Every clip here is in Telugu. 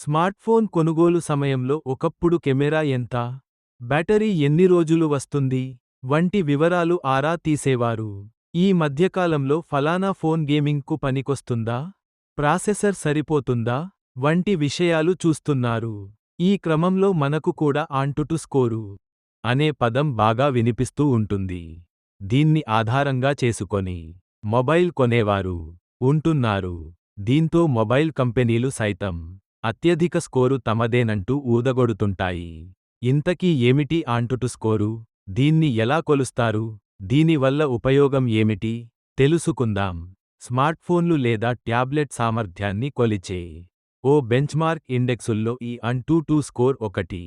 స్మార్ట్ఫోన్ కొనుగోలు సమయంలో ఒకప్పుడు కెమెరా ఎంత, బ్యాటరీ ఎన్ని రోజులు వస్తుంది వంటి వివరాలు ఆరా తీసేవారు. ఈ మధ్యకాలంలో ఫలానా ఫోన్ గేమింగ్కు పనికొస్తుందా, ప్రాసెసర్ సరిపోతుందా వంటి విషయాలు చూస్తున్నారు. ఈ క్రమంలో మనకు కూడా ఆంటుటు స్కోరు అనే పదం బాగా వినిపిస్తూ ఉంటుంది. దీన్ని ఆధారంగా చేసుకొని మొబైల్ కొనేవారు ఉంటున్నారు. దీంతో మొబైల్ కంపెనీలు సైతం అత్యధిక స్కోరు తమదేనంటూ ఊదగొడుతుంటాయి. ఇంతకీ ఏమిటి ఆంటుటు స్కోరు? దీన్ని ఎలా కొలుస్తారు? దీనివల్ల ఉపయోగం ఏమిటి? తెలుసుకుందాం. స్మార్ట్ఫోన్లు లేదా ట్యాబ్లెట్ సామర్థ్యాన్ని కొలిచే ఓ బెంచ్మార్క్ ఇండెక్సుల్లో ఈ ఆంటుటు స్కోర్ ఒకటి.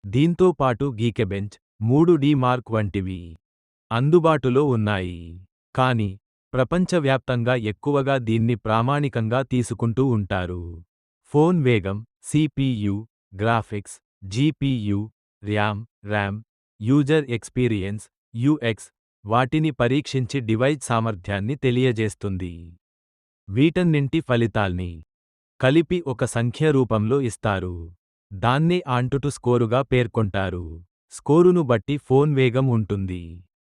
దీంతో పాటు గీకెబెంచ్, 3డి మార్క్ వంటివి అందుబాటులో ఉన్నాయి. కానీ ప్రపంచవ్యాప్తంగా ఎక్కువగా దీన్ని ప్రామాణికంగా తీసుకుంటూ ఉంటారు. ఫోన్ వేగం, CPU, graphics, GPU, RAM, user experience, UX వాటిని పరీక్షించి డివైస్ సామర్థ్యాన్ని తెలియజేస్తుంది. వీటన్నింటి ఫలితాల్ని కలిపి ఒక సంఖ్య రూపంలో ఇస్తారు. దాన్నే ఆంటుటు స్కోరుగా పేర్కొంటారు. స్కోరును బట్టి ఫోన్ వేగం ఉంటుంది.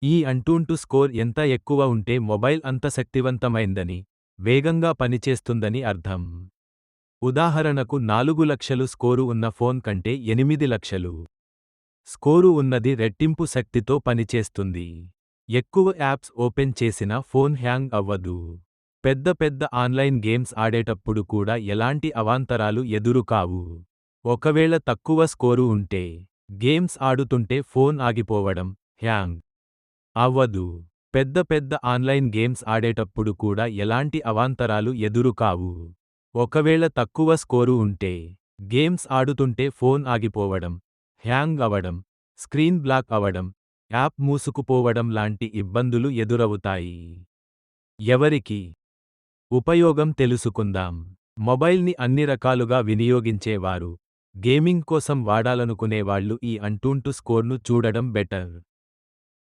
ఈ ఆంటుటు స్కోర్ ఎంత ఎక్కువ ఉంటే మొబైల్ అంత శక్తివంతమైందని, వేగంగా పనిచేస్తుందని అర్థం. ఉదాహరణకు 4 లక్షలు స్కోరు ఉన్న ఫోన్ కంటే 8 లక్షలు స్కోరు ఉన్నది రెట్టింపు శక్తితో పనిచేస్తుంది. ఎక్కువ యాప్స్ ఓపెన్ చేసినా ఫోన్ హ్యాంగ్ అవ్వదు. పెద్ద ఆన్లైన్ గేమ్స్ ఆడేటప్పుడు కూడా ఎలాంటి అవాంతరాలు ఎదురుకావు. ఒకవేళ తక్కువ స్కోరు ఉంటే గేమ్స్ ఆడుతుంటే ఫోన్ ఆగిపోవడం, హ్యాంగ్ అవ్వదు. పెద్ద ఆన్లైన్ గేమ్స్ ఆడేటప్పుడు కూడా ఎలాంటి అవాంతరాలు ఎదురుకావు. ఒకవేళ తక్కువ స్కోరు ఉంటే గేమ్స్ ఆడుతుంటే ఫోన్ ఆగిపోవడం, హ్యాంగ్ అవడం, స్క్రీన్ బ్లాక్ అవడం, యాప్ మూసుకుపోవడం లాంటి ఇబ్బందులు ఎదురవుతాయి. ఎవరికి ఉపయోగం తెలుసుకుందాం. మొబైల్ని అన్ని రకాలుగా వినియోగించేవారు, గేమింగ్ కోసం వాడాలనుకునేవాళ్లు ఈ ఆంటుటు స్కోర్ను చూడడం బెటర్.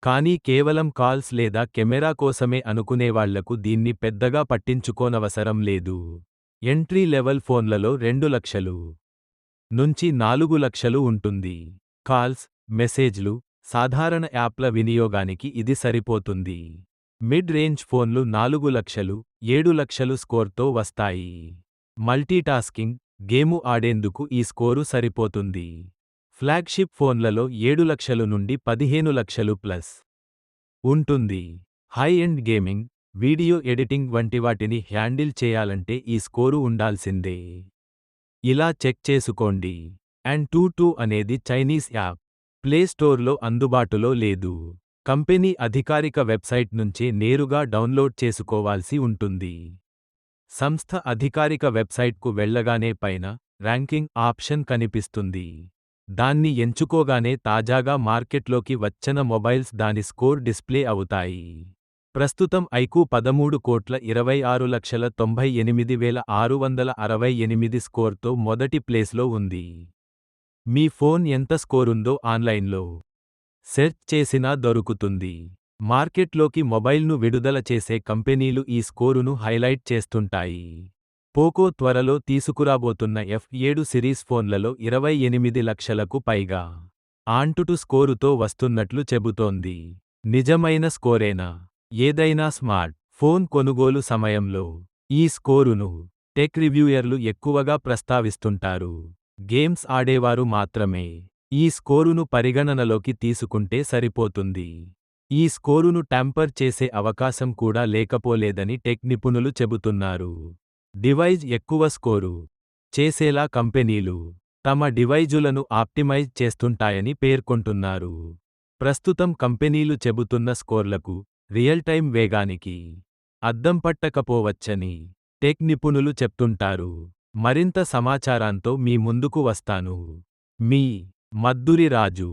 కానీ కేవలం కాల్స్ లేదా కెమెరా కోసమే అనుకునేవాళ్లకు దీన్ని పెద్దగా పట్టించుకోనవసరం లేదు. ఎంట్రీ లెవెల్ ఫోన్లలో 2 లక్షలు నుంచి 4 లక్షలు ఉంటుంది. కాల్స్, మెసేజ్లు, సాధారణ యాప్ల వినియోగానికి ఇది సరిపోతుంది. మిడ్ రేంజ్ ఫోన్లు 4 లక్షలు, 7 లక్షలు స్కోర్తో వస్తాయి. మల్టీటాస్కింగ్, గేము ఆడేందుకు ఈ స్కోరు సరిపోతుంది. ఫ్లాగ్షిప్ ఫోన్లలో 7 లక్షలు నుండి 15 లక్షలు ప్లస్ ఉంటుంది. High end gaming, video editing వంటివాటిని హ్యాండిల్ చేయాలంటే ఈ స్కోరు ఉండాల్సిందే. ఇలా చెక్ చేసుకోండి. ఆంటుటు అనేది చైనీస్ యాప్. ప్లేస్టోర్లో అందుబాటులో లేదు. కంపెనీ అధికారిక వెబ్సైట్ నుంచే నేరుగా డౌన్లోడ్ చేసుకోవాల్సి ఉంటుంది. సంస్థ అధికారిక వెబ్సైట్కు వెళ్లగానే పైన ర్యాంకింగ్ ఆప్షన్ కనిపిస్తుంది. దాన్ని ఎంచుకోగానే తాజాగా మార్కెట్లోకి వచ్చిన మొబైల్స్ దాని స్కోర్ డిస్ప్లే అవుతాయి. ప్రస్తుతం ఐక్యూ 13,26,98,668 స్కోర్తో మొదటి ప్లేస్లో ఉంది. మీ ఫోన్ ఎంత స్కోరుందో ఆన్లైన్లో సెర్చ్ చేసినా దొరుకుతుంది. మార్కెట్లోకి మొబైల్ను విడుదల చేసే కంపెనీలు ఈ స్కోరును హైలైట్ చేస్తుంటాయి. పోకో త్వరలో తీసుకురాబోతున్న F7 సిరీస్ ఫోన్లలో 28 లక్షలకు పైగా ఆంటుటు స్కోరుతో వస్తున్నట్లు చెబుతోంది. నిజమైన స్కోరేనా? ఏదైనా స్మార్ట్ ఫోన్ కొనుగోలు సమయంలో ఈ స్కోరును టెక్ రివ్యూయర్లు ఎక్కువగా ప్రస్తావిస్తుంటారు. గేమ్స్ ఆడేవారు మాత్రమే ఈ స్కోరును పరిగణనలోకి తీసుకుంటే సరిపోతుంది. ఈ స్కోరును ట్యాంపర్ చేసే అవకాశం కూడా లేకపోలేదని టెక్ నిపుణులు చెబుతున్నారు. డివైజ్ ఎక్కువ స్కోరు చేసేలా కంపెనీలు తమ డివైజులను ఆప్టిమైజ్ చేస్తుంటాయని పేర్కొంటున్నారు. ప్రస్తుతం కంపెనీలు చెబుతున్న స్కోర్లకు రియల్ టైమ్ వేగానికి అద్దం పట్టకపోవచ్చని టెక్ నిపుణులు చెప్తుంటారు. మరింత సమాచారంతో మీ ముందుకు వస్తాను. మీ మద్దురి రాజు.